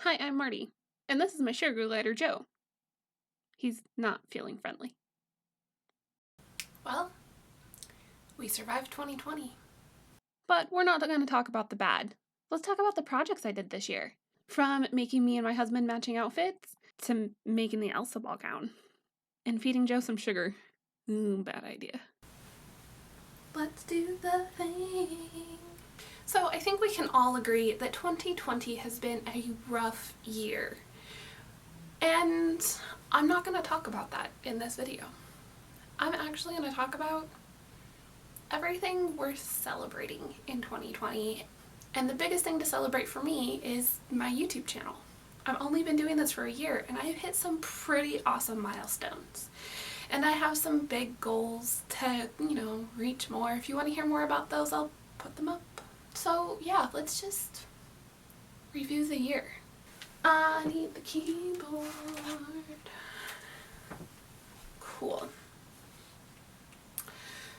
Hi, I'm Marty, and this is my sugar glider, Joe. He's not feeling friendly. Well, we survived 2020. But we're not going to talk about the bad. Let's talk about the projects I did this year. From making me and my husband matching outfits, to making the Elsa ball gown. And feeding Joe some sugar. Bad idea. Let's do the thing. So I think we can all agree that 2020 has been a rough year. And I'm not going to talk about that in this video. I'm actually going to talk about everything worth celebrating in 2020. And the biggest thing to celebrate for me is my YouTube channel. I've only been doing this for a year and I've hit some pretty awesome milestones. And I have some big goals to, reach more. If you want to hear more about those, I'll put them up. So yeah, let's just review the year. I need the keyboard. Cool.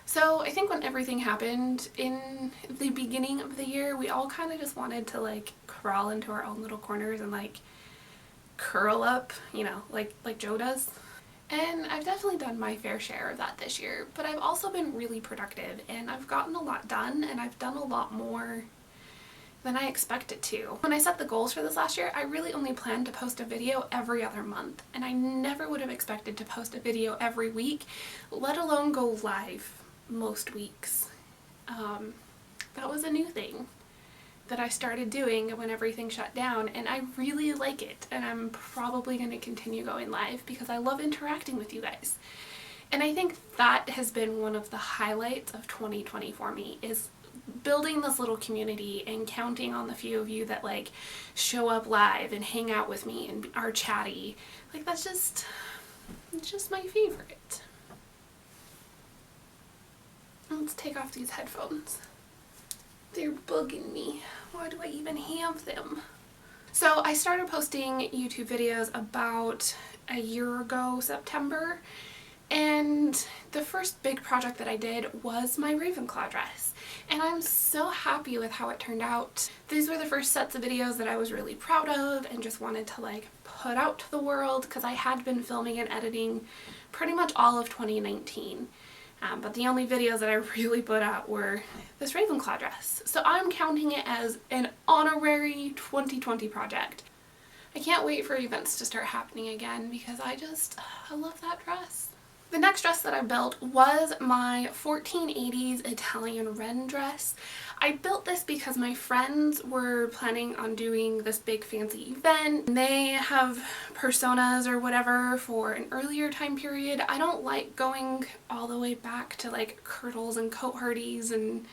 So I think when everything happened in the beginning of the year, we all kind of just wanted to crawl into our own little corners and curl up, like Joe does. And I've definitely done my fair share of that this year, but I've also been really productive and I've gotten a lot done and I've done a lot more than I expected to. When I set the goals for this last year, I really only planned to post a video every other month, and I never would have expected to post a video every week, let alone go live most weeks. That was a new thing that I started doing when everything shut down, and I really like it, and I'm probably going to continue going live because I love interacting with you guys. And I think that has been one of the highlights of 2020 for me, is building this little community and counting on the few of you that show up live and hang out with me and are chatty. That's just, it's just my favorite. Let's take off these headphones. They're bugging me. Why do I even have them? So I started posting YouTube videos about a year ago, September, and the first big project that I did was my Ravenclaw dress. And I'm so happy with how it turned out. These were the first sets of videos that I was really proud of and just wanted to put out to the world, because I had been filming and editing pretty much all of 2019. But the only videos that I really put out were this Ravenclaw dress. So I'm counting it as an honorary 2020 project. I can't wait for events to start happening again because I love that dress. The next dress that I built was my 1480s Italian Wren dress. I built this because my friends were planning on doing this big fancy event. They have personas or whatever for an earlier time period. I don't like going all the way back to kirtles and cotehardies and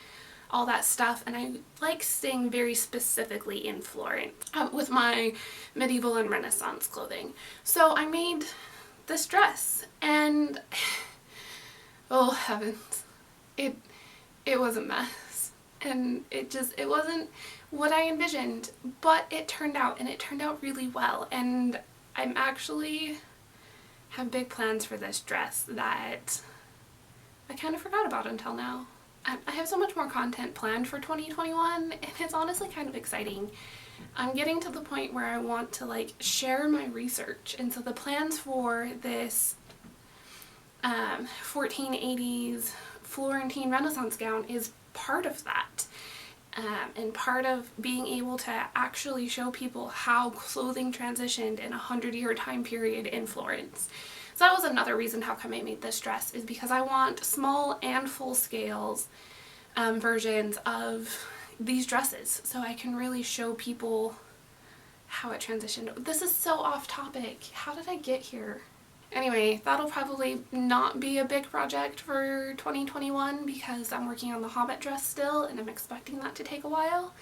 all that stuff, and I like staying very specifically in Florence with my medieval and Renaissance clothing. So I made this dress, and oh heavens, it was a mess, and it wasn't what I envisioned, but it turned out, and it turned out really well. And I'm actually have big plans for this dress that I kind of forgot about until now. I have so much more content planned for 2021, and it's honestly kind of exciting. I'm getting to the point where I want to share my research, and so the plans for this 1480s Florentine Renaissance gown is part of that, and part of being able to actually show people how clothing transitioned in a 100-year time period in Florence. So that was another reason how come I made this dress, is because I want small and full scales versions of these dresses so I can really show people how it transitioned. This is so off topic. How did I get here? Anyway, that'll probably not be a big project for 2021 because I'm working on the Hobbit dress still and I'm expecting that to take a while.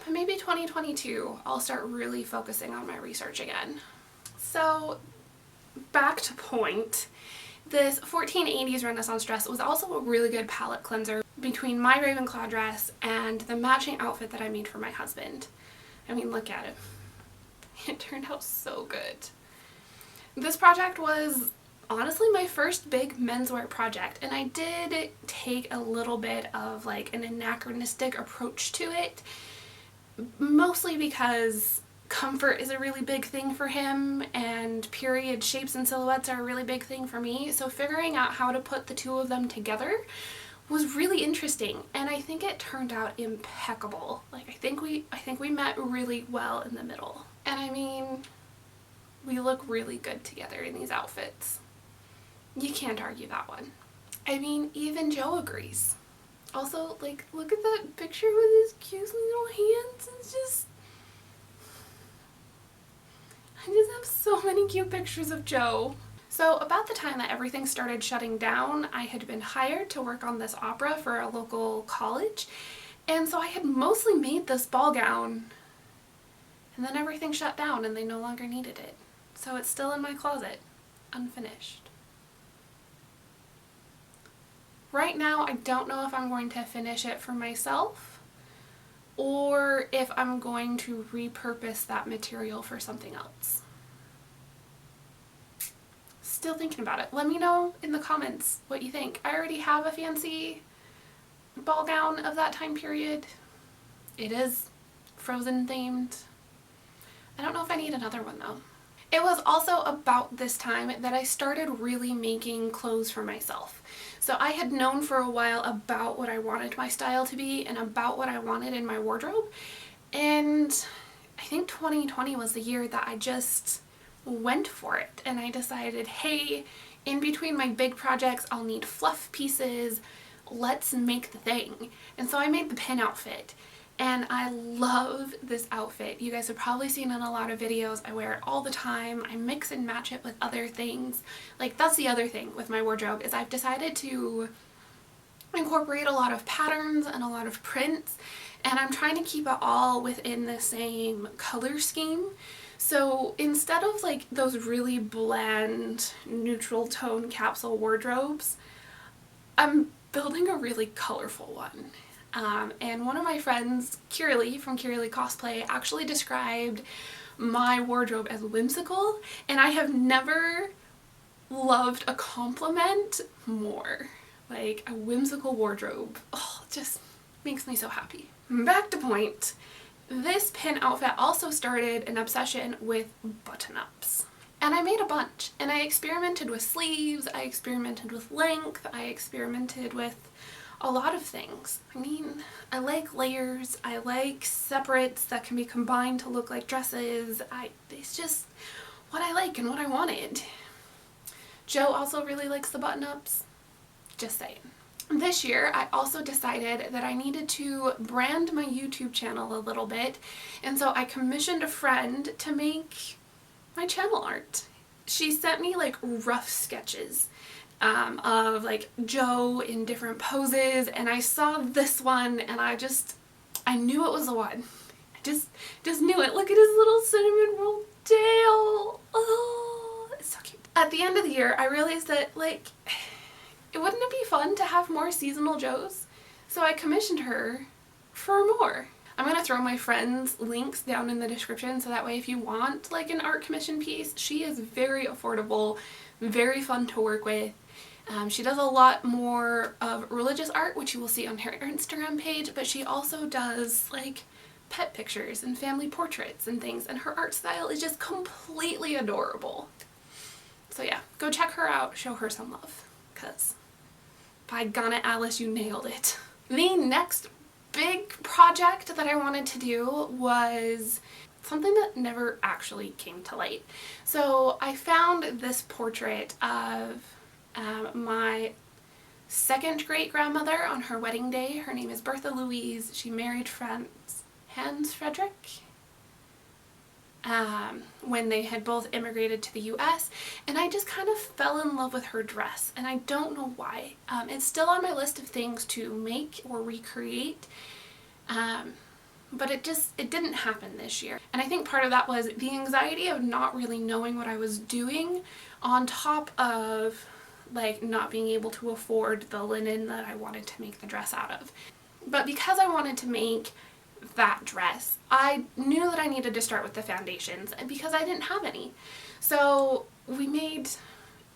But maybe 2022 I'll start really focusing on my research again. So back to point. This 1480s Renaissance dress was also a really good palette cleanser between my Ravenclaw dress and the matching outfit that I made for my husband. I mean, look at it. It turned out so good. This project was honestly my first big menswear project, and I did take a little bit of an anachronistic approach to it. mostly because comfort is a really big thing for him and period shapes and silhouettes are a really big thing for me. So figuring out how to put the two of them together was really interesting, and I think it turned out impeccable. Like I think we met really well in the middle. And I mean, we look really good together in these outfits. You can't argue that one. I mean, even Joe agrees. Also, like, look at that picture with his cute little hands. It's just... I just have so many cute pictures of Joe. So about the time that everything started shutting down, I had been hired to work on this opera for a local college. And so I had mostly made this ball gown, and then everything shut down and they no longer needed it. So it's still in my closet, unfinished. Right now, I don't know if I'm going to finish it for myself or if I'm going to repurpose that material for something else. Still thinking about it. Let me know in the comments what you think. I already have a fancy ball gown of that time period. It is Frozen themed. I don't know if I need another one though. It was also about this time that I started really making clothes for myself. So I had known for a while about what I wanted my style to be and about what I wanted in my wardrobe. And I think 2020 was the year that I just went for it. And I decided, hey, in between my big projects, I'll need fluff pieces. Let's make the thing. And so I made the pin outfit. And I love this outfit. You guys have probably seen it in a lot of videos. I wear it all the time. I mix and match it with other things. Like, that's the other thing with my wardrobe, is I've decided to incorporate a lot of patterns and a lot of prints, and I'm trying to keep it all within the same color scheme. So instead of like those really bland neutral tone capsule wardrobes, I'm building a really colorful one. And one of my friends, Kiralee from Kiralee Cosplay, actually described my wardrobe as whimsical, and I have never loved a compliment more. Like, a whimsical wardrobe. Oh, it just makes me so happy. Back to point. This pin outfit also started an obsession with button-ups. And I made a bunch, and I experimented with sleeves, I experimented with length, I experimented with a lot of things. I mean, I like layers, I like separates that can be combined to look like dresses. It's just what I like and what I wanted. Joe also really likes the button-ups. Just saying. This year, I also decided that I needed to brand my YouTube channel a little bit, and so I commissioned a friend to make my channel art. She sent me like rough sketches of like Joe in different poses, and I saw this one and I knew it was the one. I just knew it. Look at his little cinnamon roll tail. Oh, it's so cute. At the end of the year, I realized that like, wouldn't it be fun to have more seasonal Joes? So I commissioned her for more. I'm gonna throw my friend's links down in the description so that way if you want like an art commission piece, she is very affordable, very fun to work with. She does a lot more of religious art, which you will see on her Instagram page, but she also does like pet pictures and family portraits and things, and her art style is just completely adorable. So yeah, go check her out, show her some love, because by gonna Alice, you nailed it. The next big project that I wanted to do was something that never actually came to light. So I found this portrait of my second great grandmother on her wedding day. Her name is Bertha Louise. She married Hans Frederick when they had both immigrated to the US, and I just kind of fell in love with her dress, and I don't know why. It's still on my list of things to make or recreate, but it didn't happen this year. And I think part of that was the anxiety of not really knowing what I was doing, on top of like not being able to afford the linen that I wanted to make the dress out of. But because I wanted to make that dress, I knew that I needed to start with the foundations, and because I didn't have any. So we made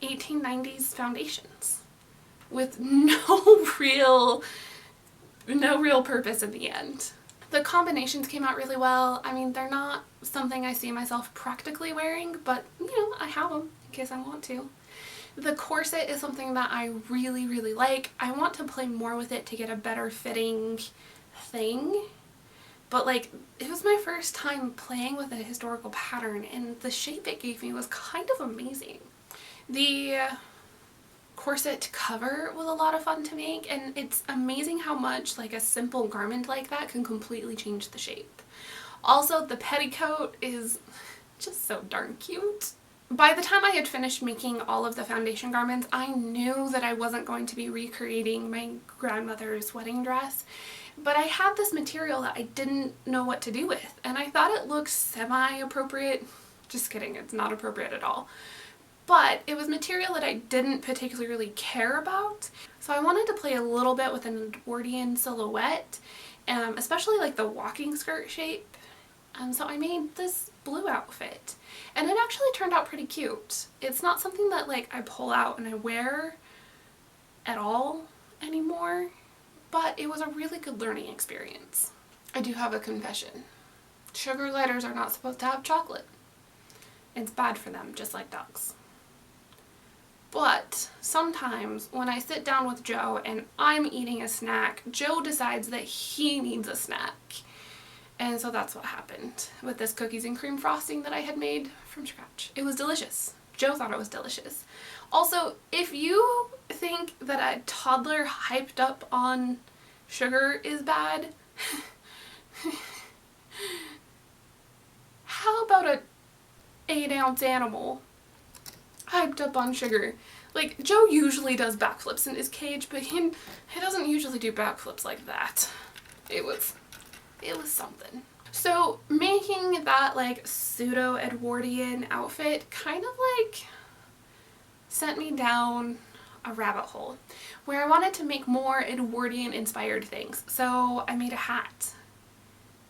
1890s foundations with no real purpose in the end. The combinations came out really well. I mean, they're not something I see myself practically wearing, but you know, I have them in case I want to. The corset is something that I really, really like. I want to play more with it to get a better fitting thing. But like, it was my first time playing with a historical pattern, and the shape it gave me was kind of amazing. The corset cover was a lot of fun to make, and it's amazing how much like a simple garment like that can completely change the shape. Also, the petticoat is just so darn cute. By the time I had finished making all of the foundation garments, I knew that I wasn't going to be recreating my grandmother's wedding dress, but I had this material that I didn't know what to do with, and I thought it looked semi-appropriate. Just kidding, it's not appropriate at all. But it was material that I didn't particularly care about, so I wanted to play a little bit with an Edwardian silhouette, especially like the walking skirt shape. So I made this blue outfit, and it actually turned out pretty cute. It's not something that like I pull out and I wear at all anymore, but it was a really good learning experience. I do have a confession. Sugar gliders are not supposed to have chocolate. It's bad for them, just like dogs. But sometimes when I sit down with Joe and I'm eating a snack, Joe decides that he needs a snack. And so that's what happened with this cookies and cream frosting that I had made from scratch. It was delicious. Joe thought it was delicious. Also, if you think that a toddler hyped up on sugar is bad, how about a 8-ounce animal hyped up on sugar? Like, Joe usually does backflips in his cage, but he doesn't usually do backflips like that. It was something. So making that like pseudo Edwardian outfit kind of like sent me down a rabbit hole where I wanted to make more Edwardian inspired things. So I made a hat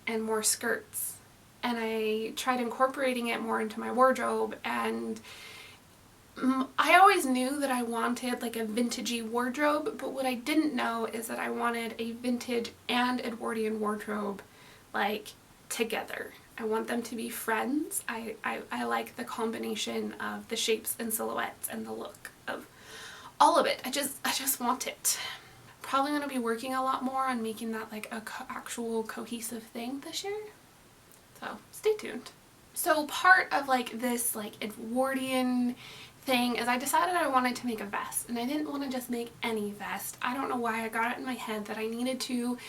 and more skirts, and I tried incorporating it more into my wardrobe, and I always knew that I wanted like a vintagey wardrobe, but what I didn't know is that I wanted a vintage and Edwardian wardrobe like together. I want them to be friends. I like the combination of the shapes and silhouettes and the look of all of it. I just want it. Probably going to be working a lot more on making that like a actual cohesive thing this year. So stay tuned. So part of like this like Edwardian thing is I decided I wanted to make a vest, and I didn't want to just make any vest. I don't know why I got it in my head that I needed to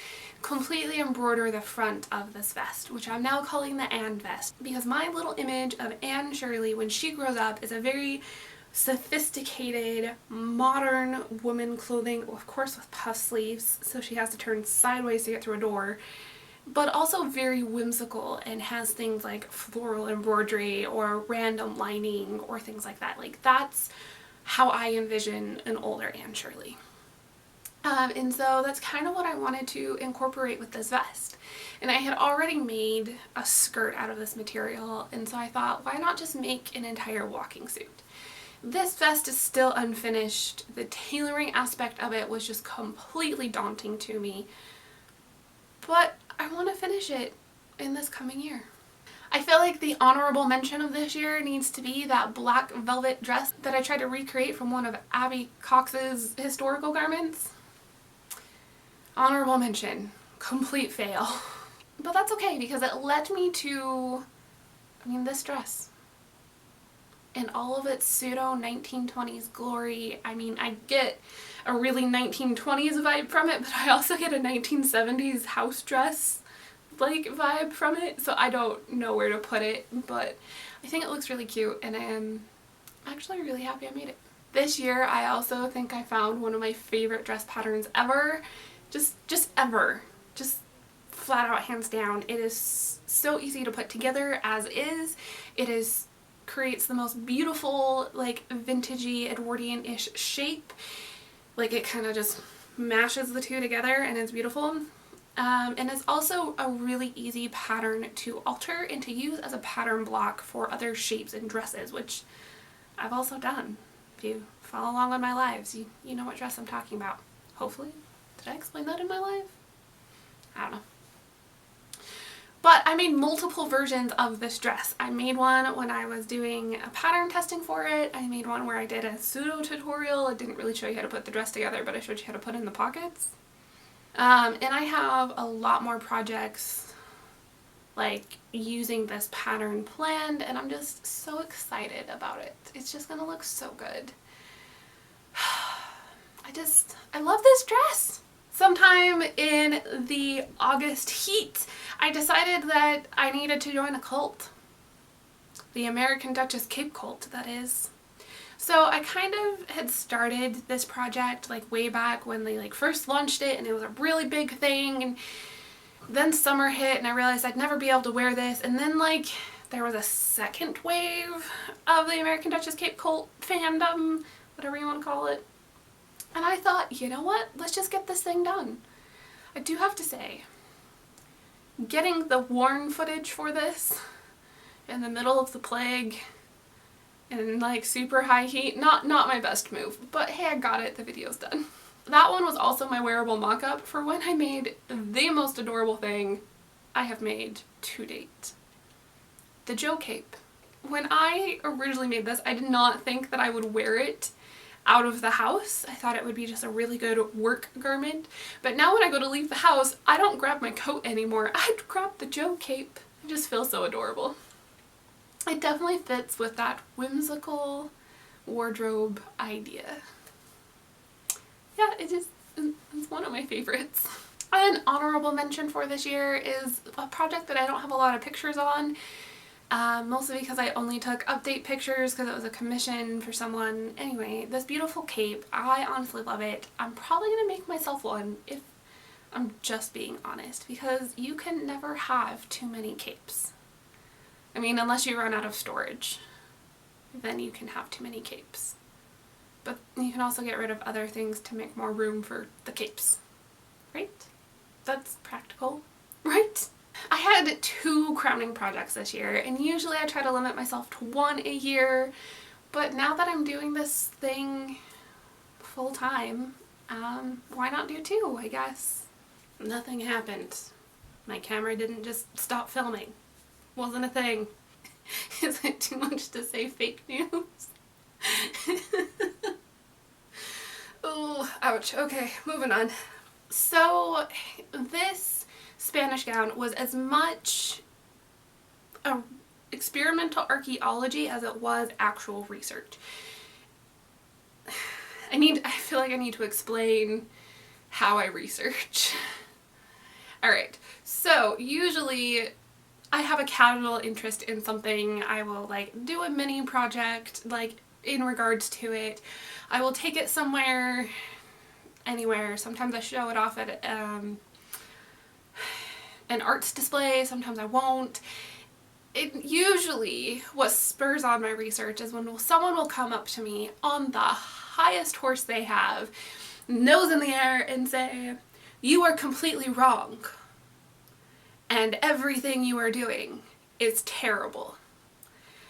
completely embroider the front of this vest, which I'm now calling the Anne vest, because my little image of Anne Shirley when she grows up is a very sophisticated, modern woman clothing, of course with puff sleeves, so she has to turn sideways to get through a door, but also very whimsical and has things like floral embroidery or random lining or things like that. Like, that's how I envision an older Anne Shirley. And so that's kind of what I wanted to incorporate with this vest. And I had already made a skirt out of this material, and so I thought, why not just make an entire walking suit? This vest is still unfinished. The tailoring aspect of it was just completely daunting to me, but I want to finish it in this coming year. I feel like the honorable mention of this year needs to be that black velvet dress that I tried to recreate from one of Abby Cox's historical garments. Honorable mention. Complete fail. But that's okay, because it led me to, this dress. In all of its pseudo 1920s glory. I get a really 1920s vibe from it, but I also get a 1970s house dress like vibe from it, so I don't know where to put it, but I think it looks really cute, and I am actually really happy I made it. This year I also think I found one of my favorite dress patterns ever. Just ever. Just flat out, hands down. It is so easy to put together as is. Creates the most beautiful, like, vintagey, Edwardian-ish shape. Like, it kind of just mashes the two together, and it's beautiful. And it's also a really easy pattern to alter and to use as a pattern block for other shapes and dresses, which I've also done. If you follow along on my lives, you know what dress I'm talking about. Hopefully. Did I explain that in my live? I don't know. But I made multiple versions of this dress. I made one when I was doing a pattern testing for it. I made one where I did a pseudo tutorial. I didn't really show you how to put the dress together, but I showed you how to put in the pockets. And I have a lot more projects like using this pattern planned, and I'm just so excited about it. It's just gonna look so good. I love this dress. Sometime in the August heat, I decided that I needed to join a cult. The American Duchess Cape cult, that is. So I kind of had started this project like way back when they like first launched it, and it was a really big thing, and then summer hit and I realized I'd never be able to wear this, and then like there was a second wave of the American Duchess Cape cult fandom, whatever you want to call it. And I thought, you know what? Let's just get this thing done. I do have to say, getting the worn footage for this in the middle of the plague in like super high heat, not my best move, but hey, I got it, the video's done. That one was also my wearable mock-up for when I made the most adorable thing I have made to date. The Joe cape. When I originally made this, I did not think that I would wear it out of the house. I thought it would be just a really good work garment. But now when I go to leave the house, I don't grab my coat anymore. I grab the Joe cape. It just feels so adorable. It definitely fits with that whimsical wardrobe idea. Yeah, it's one of my favorites. An honorable mention for this year is a project that I don't have a lot of pictures on. Mostly because I only took update pictures because it was a commission for someone. Anyway, this beautiful cape, I honestly love it. I'm probably going to make myself one if I'm just being honest, because you can never have too many capes. I mean, unless you run out of storage, then you can have too many capes. But you can also get rid of other things to make more room for the capes, right? That's practical, right? I had 2 crowning projects this year, and usually I try to limit myself to 1 a year, but now that I'm doing this thing full time, why not do 2, I guess? Nothing happened. My camera didn't just stop filming. Wasn't a thing. Is it too much to say fake news? Oh, ouch. Okay, moving on. So this Spanish gown was as much a experimental archaeology as it was actual research. I feel like I need to explain how I research. Alright, so usually I have a casual interest in something. I will like do a mini project like in regards to it. I will take it somewhere, anywhere. Sometimes I show it off at an arts display, sometimes I won't. Usually what spurs on my research is when someone will come up to me on the highest horse they have, nose in the air, and say, "You are completely wrong, and everything you are doing is terrible."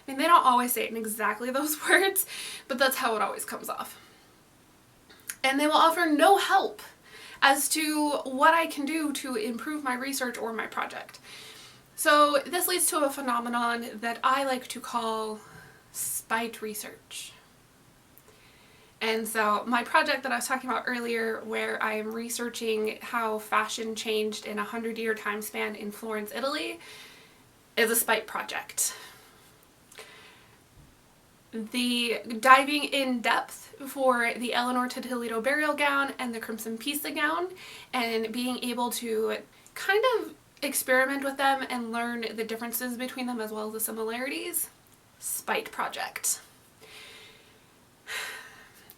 I mean, they don't always say it in exactly those words, but that's how it always comes off. And they will offer no help as to what I can do to improve my research or my project. So this leads to a phenomenon that I like to call spite research. And so my project that I was talking about earlier, where I am researching how fashion changed in a 100-year time span in Florence, Italy, is a spite project. The diving in depth for the Eleanor to Toledo burial gown and the Crimson Pisa gown, and being able to kind of experiment with them and learn the differences between them as well as the similarities. Spite project.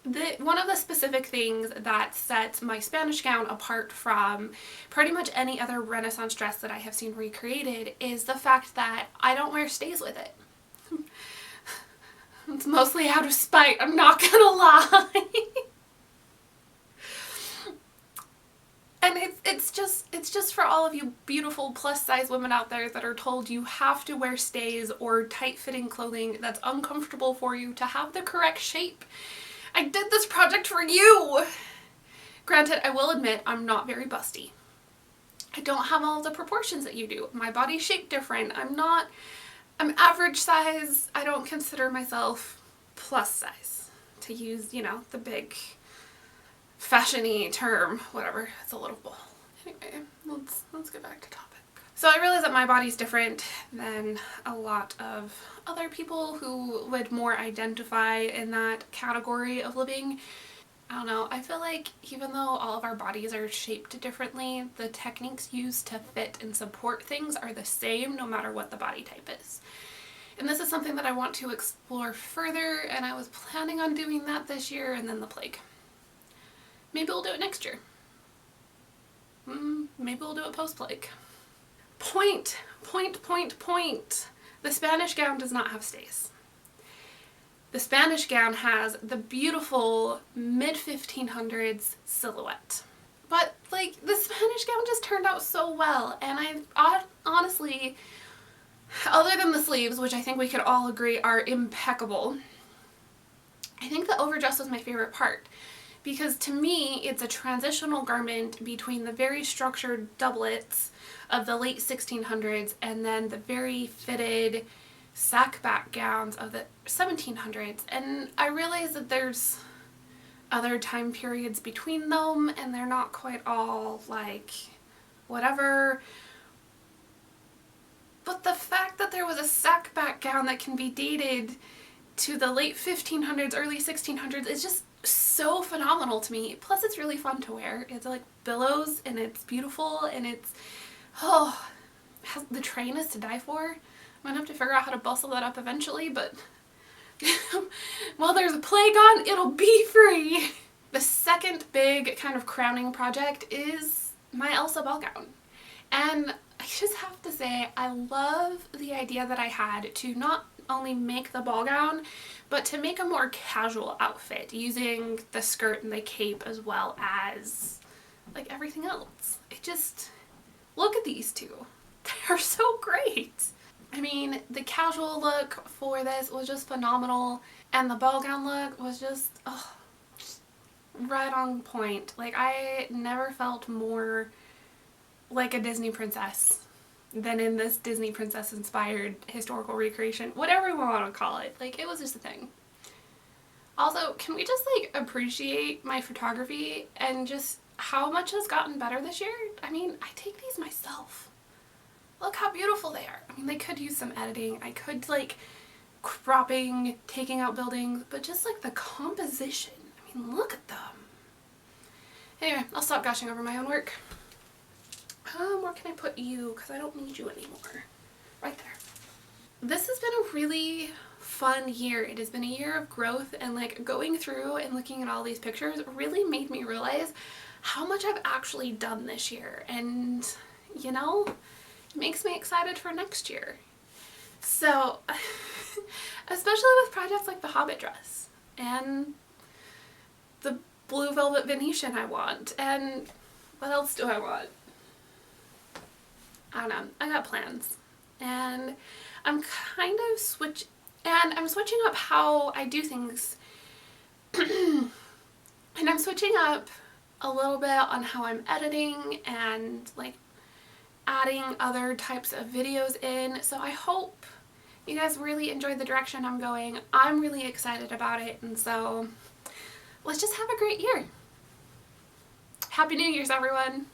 One of the specific things that sets my Spanish gown apart from pretty much any other Renaissance dress that I have seen recreated is the fact that I don't wear stays with it. It's mostly out of spite, I'm not gonna lie. And it's just for all of you beautiful plus size women out there that are told you have to wear stays or tight fitting clothing that's uncomfortable for you to have the correct shape. I did this project for you! Granted, I will admit I'm not very busty. I don't have all the proportions that you do. My body's shaped different. I'm average size. I don't consider myself plus size, to use, you know, the big fashion-y term, whatever. It's a little bull. Anyway, let's get back to topic. So I realize that my body's different than a lot of other people who would more identify in that category of living. I don't know, I feel like even though all of our bodies are shaped differently, the techniques used to fit and support things are the same no matter what the body type is. And this is something that I want to explore further, and I was planning on doing that this year, and then the plague. Maybe we'll do it next year. Maybe we'll do it post-plague. Point. The Spanish gown does not have stays. The Spanish gown has the beautiful mid-1500s silhouette. But, like, the Spanish gown just turned out so well, and I honestly, other than the sleeves, which I think we could all agree are impeccable, I think the overdress was my favorite part. Because to me, it's a transitional garment between the very structured doublets of the late 1600s and then the very fitted sack-back gowns of the 1700s. And I realize that there's other time periods between them and they're not quite all like whatever. But the fact that there was a sack-back gown that can be dated to the late 1500s, early 1600s is just so phenomenal to me. Plus it's really fun to wear. It's like billows and it's beautiful and it's, the train is to die for. I'm gonna have to figure out how to bustle that up eventually, but while there's a plague on, it'll be free. The second big kind of crowning project is my Elsa ball gown. And I just have to say, I love the idea that I had to not only make the ball gown, but to make a more casual outfit using the skirt and the cape as well as like everything else. It just, look at these two. They're so great. I mean, the casual look for this was just phenomenal, and the ball gown look was just, right on point. Like, I never felt more like a Disney princess than in this Disney princess inspired historical recreation, whatever we want to call it. Like, it was just a thing. Also, can we just like appreciate my photography and just how much has gotten better this year? I mean, I take these myself. Look how beautiful they are. I mean, they could use some editing. I could like cropping, taking out buildings, but just like the composition. I mean, look at them. Anyway, I'll stop gushing over my own work. Where can I put you? Because I don't need you anymore. Right there. This has been a really fun year. It has been a year of growth, and like going through and looking at all these pictures really made me realize how much I've actually done this year. And, you know, it makes me excited for next year. So, especially with projects like the Hobbit dress and the blue velvet Venetian I want, and what else do I want? I don't know. I got plans, and I'm kind of switching up how I do things, and I'm switching up a little bit on how I'm editing and like adding other types of videos in. So I hope you guys really enjoyed the direction I'm going. I'm really excited about it, and so let's just have a great year. Happy New Year's, everyone!